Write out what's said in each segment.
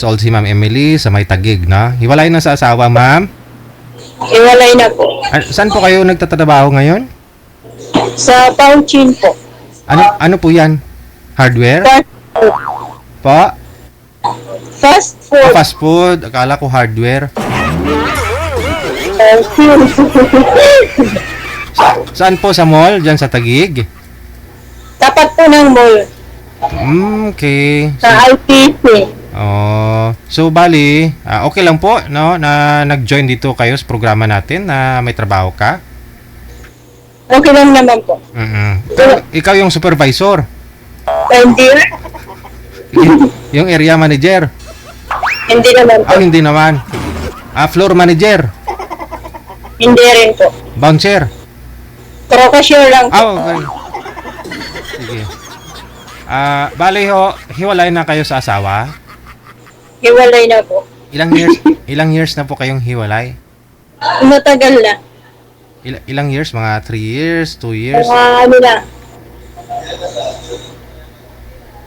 old si Ma'am Emily sa may Taguig, no? Hiwalay na sa asawa, ma'am? Iwalay na po. Saan po kayo nagtatrabaho ngayon? Sa Pauchin po. Ano po yan? Hardware? Fast food. Po? Fast food. Fast food. Akala ko hardware. Saan po sa mall? Diyan sa Taguig? Tapat po ng mall. Okay. Sa ITC. So bali, okay lang po, no, na nag-join dito kayo sa programa natin na may trabaho ka. Okay lang naman po. Pero ikaw yung supervisor, Hindi. yung area manager. Hindi naman po. Hindi naman. Floor manager, Hindi rin po. bouncer. Cashier lang po. Okay. Sige. Bali ho, hiwalay na kayo sa asawa. Hiwalay na po. Ilang years na po kayong hiwalay? Matagal na. Ilang years? Mga 3 years, 2 years? Ano na.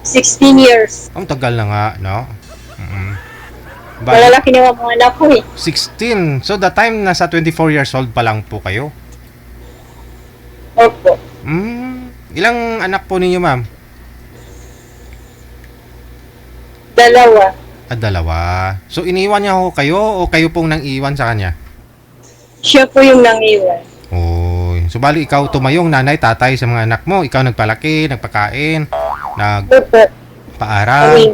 16 years. Ang tagal na nga, no? Bali, Malalaki na mga anak ko eh. 16. So, the time nasa 24 years old pa lang po kayo? Opo. Ilang anak po ninyo, ma'am? Dalawa. Dalawa. So, iniwan niya ho kayo o kayo pong nang iwan sa kanya? Siya po yung nangiwan. So, bali ikaw tumayong nanay, tatay sa mga anak mo. Ikaw nagpalaki, nagpakain, Opo. nagpaaral.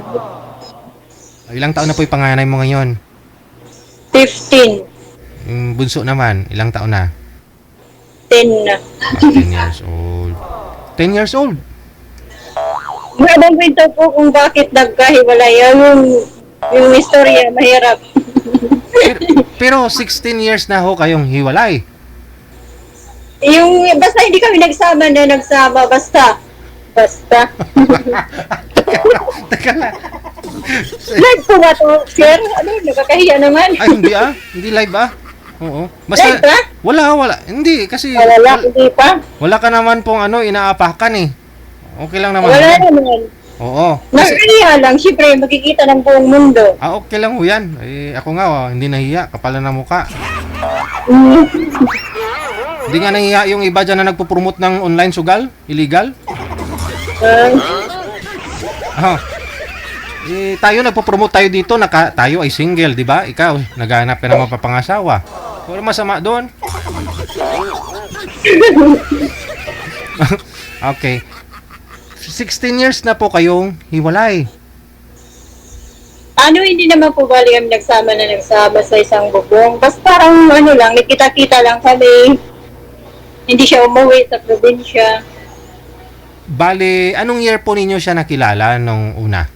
Ilang taon na po yung panganay mo ngayon? 15. Yung bunso naman, ilang taon na? 10 na. 10 years old. 10 years old? Maraming kwento po kung bakit nagkahiwalay. Yung istorya, mahirap. Pero 16 years na ho kayong hiwalay. Basta hindi kami nagsama, basta. Teka lang. Live po ba to, sir? Nakakahiya naman. Ay, hindi Hindi live Oo. Basta, Live ba? wala. Hindi, kasi Hindi pa. wala ka naman pong inaapakan eh. Okay lang naman. Wala naman. Oo. Nakakahiya lang, siyempre, makikita ng buong mundo. Okay lang ho yan. Ako nga, hindi nahiya. Kapala na mukha. Hindi nga nahiya yung iba dyan na nagpo-promote ng online sugal? Illegal? Tayo nagpo-promote tayo dito, tayo ay single, di ba? Ikaw, naghahanap ka ng mapapangasawa. Wala masama doon. Okay. 16 years na po kayong hiwalay. Hindi naman po bali kami nagsama sa isang bubong. Basta parang lang, nagkita-kita lang kami. Hindi siya umuwi sa probinsya. Bale, anong year po ninyo siya nakilala nung una?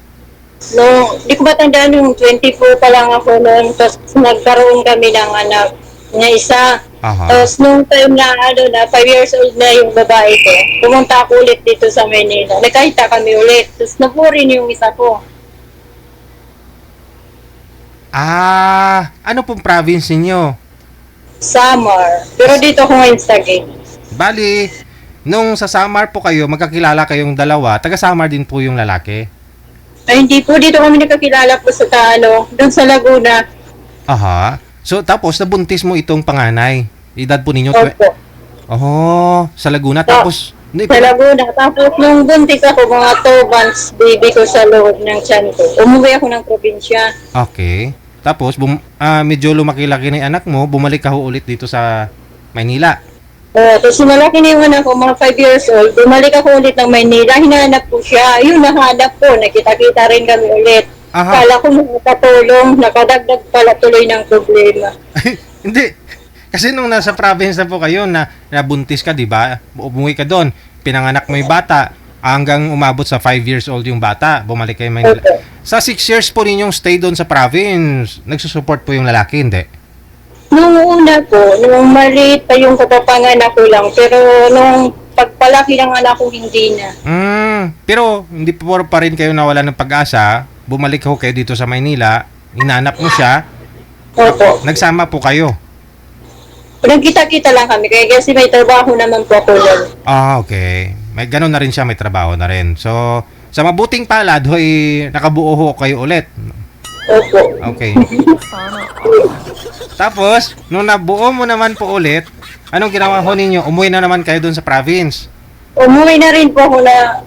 Di ko matandaan, yung 24 pa lang ako noon. Tapos nagkaroon kami ng anak niya isa. Tapos nung time na 5 years old na yung babae ko, pumunta ako ulit dito sa Manila. Nagkahita kami ulit. Tapos napurin yung isa ko. Ano pong province ninyo? Samar. Pero dito ako ngayon sa Taguig. Bali, nung sa Samar po kayo, magkakilala kayong dalawa, taga Samar din po yung lalaki? Ay, hindi po. Dito kami nakakilala po sa doon sa Laguna. So, tapos, nabuntis mo itong panganay. Edad po ninyo? Opo. Sa Laguna. Tapos, sa Laguna. Tapos, nung buntis ako, mga 2 months, baby ko sa loob ng tiyan ko. Umuwi ako ng probinsya. Okay. Tapos, medyo lumaki-laki na yung anak mo, bumalik ka ho ulit dito sa Maynila. Tapos malaki na yung anak ko, mga 5 years old. Bumalik ako ulit ng Maynila, hinahanap ko siya. Yung nahanap ko, nakita-kita rin kami ulit. Kala ko nakatulong, nakadagdag pala tuloy ng problema. Hindi. Kasi nung nasa province na po kayo, nabuntis ka, di ba? Umuwi ka doon, pinanganak mo yung bata, hanggang umabot sa 5 years old yung bata, bumalik kayo Maynila. Okay. Sa 6 years po ninyong stay doon sa province, nagsusupport po yung lalaki, hindi? Nung una po, nung maliit pa yung kapapanganak ko lang, pero nung pagpalaki ng anak ko, hindi na. Pero hindi po pa rin kayo nawala ng pag-asa, bumalik ho kayo dito sa Maynila, hinanap mo siya, Opo. nagsama po kayo. Nagkita-kita lang kami, kaya kasi may trabaho naman po ako nun. Okay. May ganun na rin siya, may trabaho na rin. So, sa mabuting palad, hoy, nakabuo ho kayo ulit. Opo. Okay. Tapos, nung nabuo mo naman po ulit, anong ginawa ho ninyo? Umuwi na naman kayo dun sa province. Umuwi na rin po ako na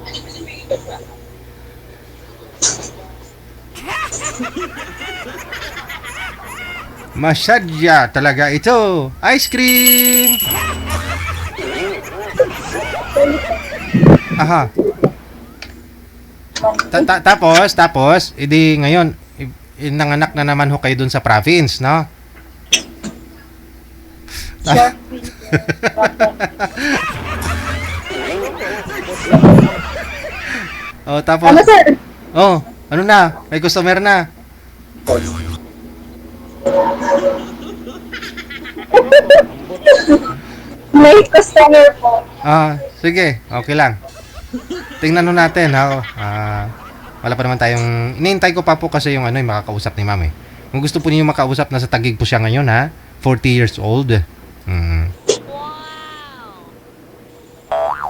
Masyadya talaga ito. Ice cream! Aha. Tapos, edi ngayon, nanganak na naman ho kayo dun sa province, no? Oh, tapos, ano sir? oh, ano na? May customer na. May customer po. Sige, okay lang. Tingnan nun natin, ha? Wala pa naman tayong... Inihintay ko pa po kasi yung yung makakausap ni ma'am eh. Kung gusto po niyo makausap, nasa Taguig po siya ngayon, ha? 40 years old.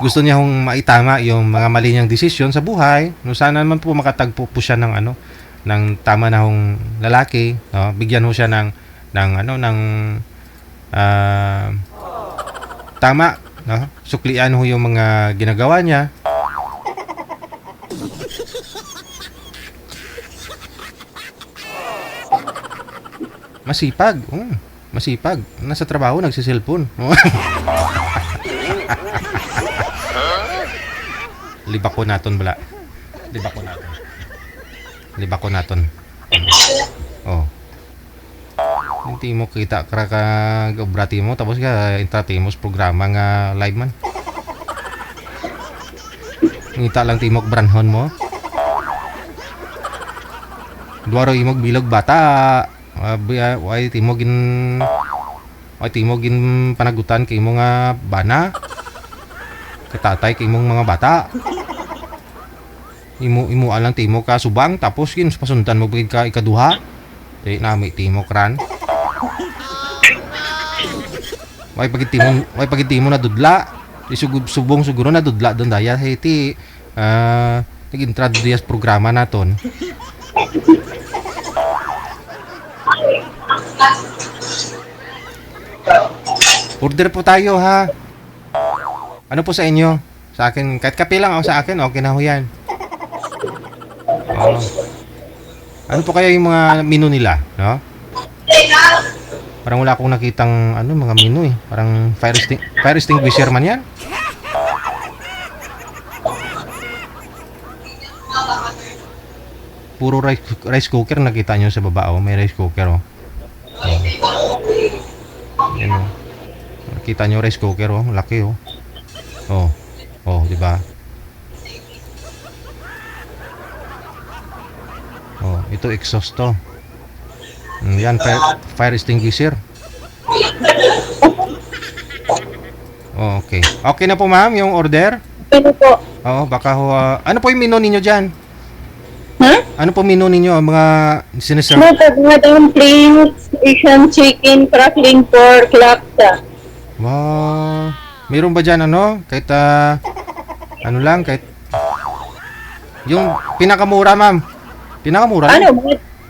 Gusto niya hong maitama yung mga mali niyang desisyon sa buhay. No, sana naman po makatagpo po siya ng ng tama na hong lalaki, no? Bigyan ho siya ng tama, no? Suklian ho yung mga ginagawa niya. Masipag. Masipag. Nasa trabaho, nagsiselfon. Libako naton bala. Libako naton. Oh. Hindi mo kita ka obrati mo tapos ka entertainment programa nga live man. Ngita lang timok branhon mo. Duaro imog bilog bata. Why timogin panagutan kay mo nga bana. Katatay kay mong mga bata. Imo alang timo ka subang tapos kin pasundan mo bigid ka ikaduha. Di nami timo kran. Way pagiti mo na dudla. Subong siguro na dudla don daya hiti nag-introduce programa naton. Order po tayo ha. Ano po sa inyo? Sa akin, kahit kape lang ako sa akin, okay na ho yan. Oh. Ano po kaya yung mga menu nila, no? Parang wala akong nakitang mga menu eh. Parang fire extinguisher man yan. Puro rice cooker nakita nyo sa baba, oh. May rice cooker, oh. Yan, oh. Nakita nyo rice cooker, oh. Laki, oh. Oh, di ba? Oh, ito exhaust to. Yan, fire extinguisher. Oh, okay. Okay na po, ma'am, yung order? Ano po? Oo, baka ho, ano po yung menu ninyo dyan? Ano po menu ninyo? Mga siniserve? Mga dumplings, Asian chicken, crackling pork, laksa. Wow. Mayroon ba dyan kahit kahit yung pinakamura, ma'am? Pinakamura?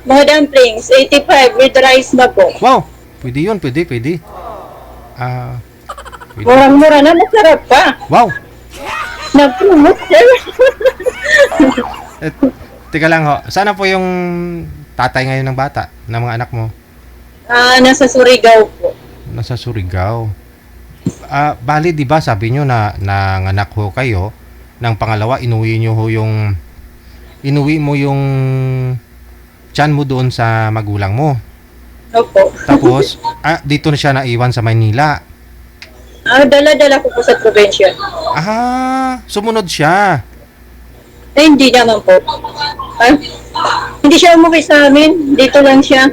Mga dumplings, 85 with rice na po. Wow. Pwede yun, pwede. Pwede. Murang-mura na, masarap pa. Wow. Nag-promote sir. Teka lang ho. Sana po yung tatay ngayon ng bata, ng mga anak mo? Nasa Surigao po. Nasa Surigao. Bali, di ba sabi nyo na nanganak ho kayo, ng pangalawa, inuwi mo yung tiyan mo doon sa magulang mo. Opo. Tapos, dito na siya naiwan sa Maynila. Dala-dala ko po sa probinsya. Sumunod siya. Hindi naman po. Hindi siya umuwi sa amin. Dito lang siya.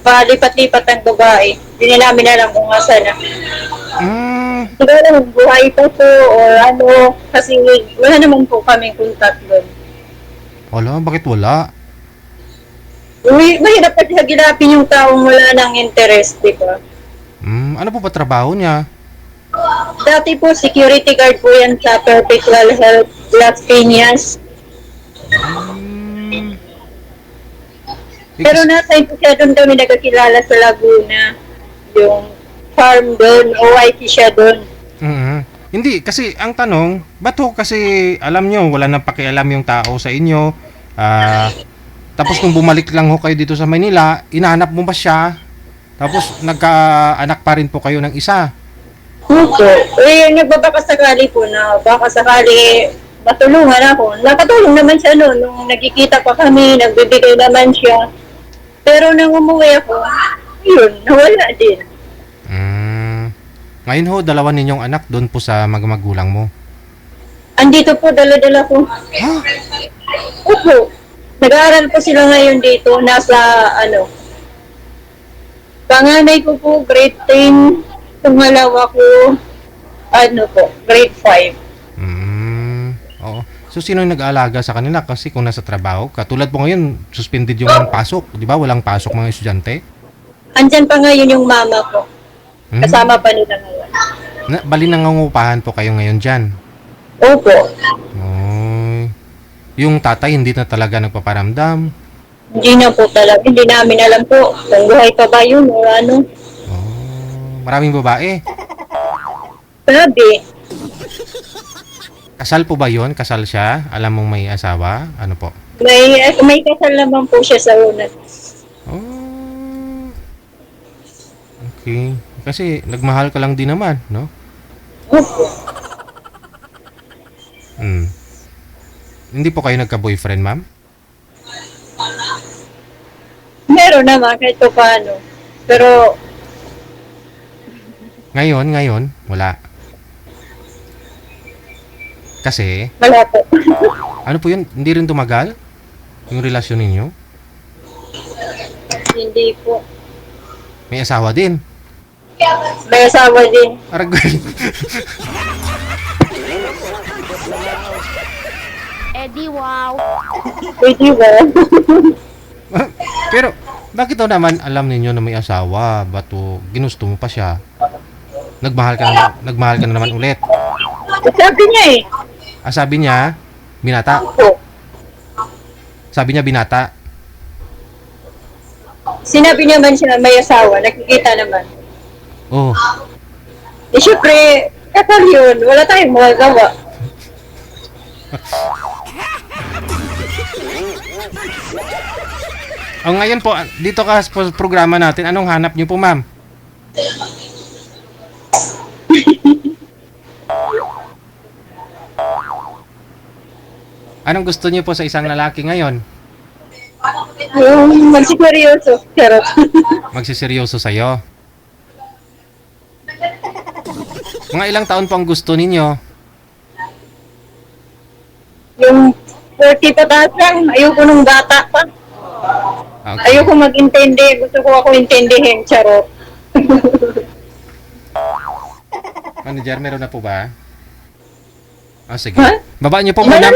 Palipat-lipat ang babae. Hindi namin alam kung asa na. Siguro buhay pa po or kasi wala naman po kaming contact doon. Wala? Bakit wala? Mahirap pa siya ginapin yung taong wala ng interest, di ba? Ano po ba trabaho niya? Dati po, security guard po yan sa Perpetual Health Las Piñas. Pero nasa po siya doon kami nagkakilala sa Laguna. Yung farm doon, OIT siya doon. Hindi, kasi ang tanong, ba't ho kasi alam nyo, wala nang pakialam yung tao sa inyo. Tapos nung bumalik lang ho kayo dito sa Manila, inahanap mo ba siya? Tapos nagkaanak pa rin po kayo ng isa. Opo. Nagbabaka sakali po na baka sakali matulungan ako. Nakatulong naman siya noon. Nung nagkikita pa kami, nagbibigay naman siya. Pero nang umuwi ako, yun, nawala din. Ngayon ho, dalawa ninyong anak doon po sa magulang mo. Andito po, dala-dala ko. Ha? Opo. Nag-aaral po sila ngayon dito. Nasa, panganay ko po, grade 10. Pangalawa ko, grade 5. Oo. So, sino yung nag-aalaga sa kanila? Kasi kung nasa trabaho, katulad po ngayon, suspended yung pasok. Di ba? Walang pasok mga estudyante. Andyan pa ngayon yung mama ko. Kasama pa nila ngayon. Bali nangungupahan po kayo ngayon dyan. Opo. Yung tatay hindi na talaga nagpaparamdam. Hindi na po talaga. Hindi namin alam po kung buhay pa ba yun o ano. Maraming babae. Sabi. Kasal po ba yun? Kasal siya? Alam mong may asawa? Ano po? May kasal naman po siya sa una. Okay. Kasi nagmahal ka lang din naman, no? Opo. Hindi po kayo nagka-boyfriend, ma'am? Meron naman kahit pa paano. Pero Ngayon, wala. Kasi, wala po. ano po yun? Hindi rin tumagal? Yung relasyon ninyo? Hindi po. May asawa din. May asawa din. Aragay. Eddie, wow. Pwede ba? Pero, bakit daw naman alam ninyo na may asawa? Ba't ginusto mo pa siya? Nagmahal ka na naman ulit. Sabi niya eh. Sabi niya, binata. Opo. Sabi niya, binata. Sinabi niya man siya may asawa. Nakikita naman. Oh. Siyempre, kasal yun. Wala tayong magagawa. Ngayon po, dito ka sa programa natin, anong hanap niyo po, ma'am? Anong gusto niyo po sa isang lalaki ngayon? Yung magsiseryoso. Charot. Magsiseryoso sa'yo? Mga ilang taon po ang gusto ninyo? Yung 40 pataas lang. Ayoko nung bata pa. Okay. Ayoko mag-intindi. Gusto ko ako intindihin. Charot. Manager, meron na po ba? Sige. Ha? Baba niyo po muna.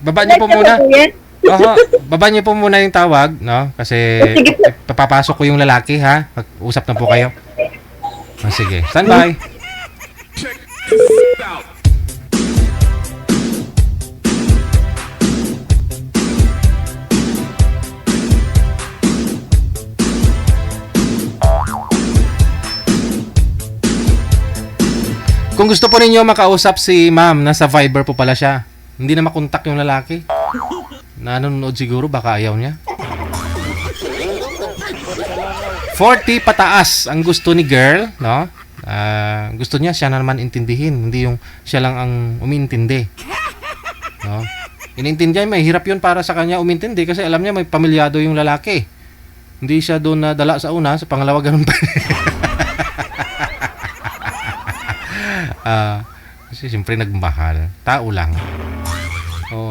Baba niyo po muna. Yan? Oho, baba niyo po muna yung tawag, no? Kasi Sige po. papapasok ko yung lalaki, ha? Usap na po kayo. Sige. Standby. Kung gusto po ninyo makausap si ma'am, nasa Viber po pala siya. Hindi na makontak yung lalaki. Nanonood siguro, baka ayaw niya. 40 pataas ang gusto ni girl, no? Gusto niya siya na naman intindihin, hindi yung siya lang ang umintindi. No? Inintindihan, may hirap yun para sa kanya umintindi kasi alam niya may pamilyado yung lalaki. Hindi siya doon na dala sa una, sa pangalawa ganun pa. Kasi siyempre nagmahal. Tao lang.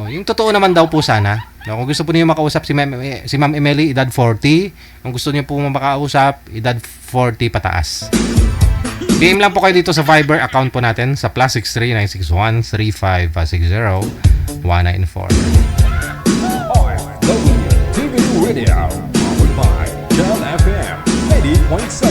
Yung totoo naman daw po sana. No, kung gusto po niyo makausap si Ma'am Emily, edad 40. Kung gusto niyo po makausap, edad 40 pataas. PM lang po kayo dito sa Viber account po natin sa +63961-3560-194. TV Radio, powered by John FM 80.7.